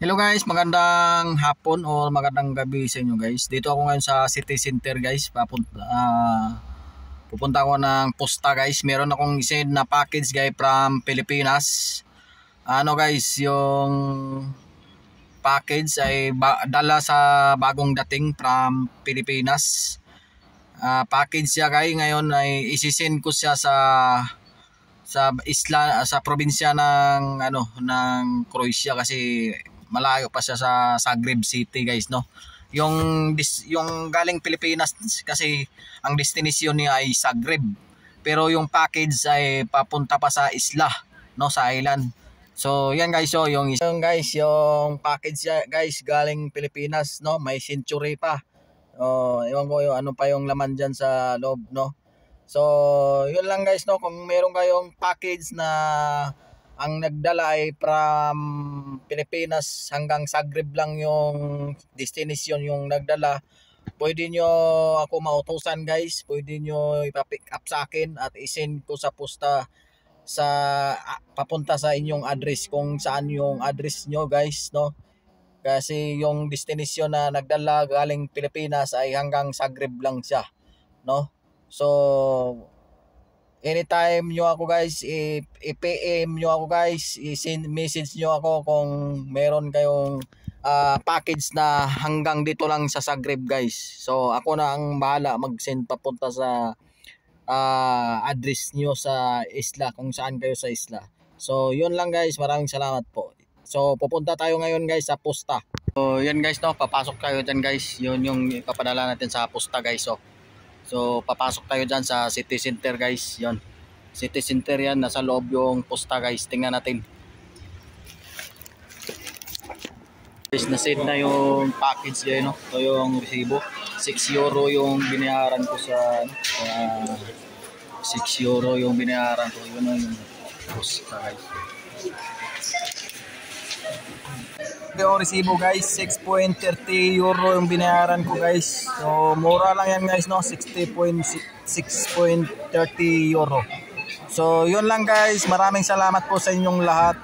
Hello guys, magandang hapon o magandang gabi sa inyo guys. Dito ako ngayon sa City Center guys. Pupunta ako ng posta guys. Meron akong isend na package guys from Pilipinas. Ano guys, yung package ay dala sa bagong dating from Pilipinas. Package siya guys. Ngayon ay isisend ko siya sa probinsya ng Croatia kasi malayo pa siya sa Zagreb City guys, no. Yung galing Pilipinas kasi ang destination niya ay Zagreb. Pero yung package ay papunta pa sa isla, no, sa island. So yan guys, so yung package guys galing Pilipinas, no, may century pa. Ewan ko yung ano pa yung laman diyan sa loob, no. So yun lang guys, no, kung meron kayong package na ang nagdala ay from Pilipinas hanggang Zagreb lang yung destination yung nagdala, pwede nyo ako mautusan guys, pwede nyo ipa-pick up sa akin at isend ko sa posta papunta sa inyong address kung saan yung address nyo guys, no, kasi yung destination na nagdala galing Pilipinas ay hanggang Zagreb lang siya, no. So anytime nyo ako guys, i-PM nyo ako guys, i-send message nyo ako kung meron kayong package na hanggang dito lang sa Zagreb guys. So ako na ang bahala mag-send papunta sa address nyo sa isla, kung saan kayo sa isla. So yun lang guys, maraming salamat po. So pupunta tayo ngayon guys sa posta. So yan guys, no, papasok tayo dyan guys. Yun yung ipapadala natin sa posta guys. So papasok tayo dyan sa City Center guys. Yun, City Center yan, nasa loob yung posta guys. Tingnan natin guys, na-send na yung package guys, no. Ito yung resibo, 6 euro yung binayaran ko sa 6 euro yung binayaran ko. Yun yung posta guys. Yung resibo guys, 6.30 euro yung binayaran ko guys. So mura lang yan guys, no, 6.30 euro. So yun lang guys, maraming salamat po sa inyong lahat.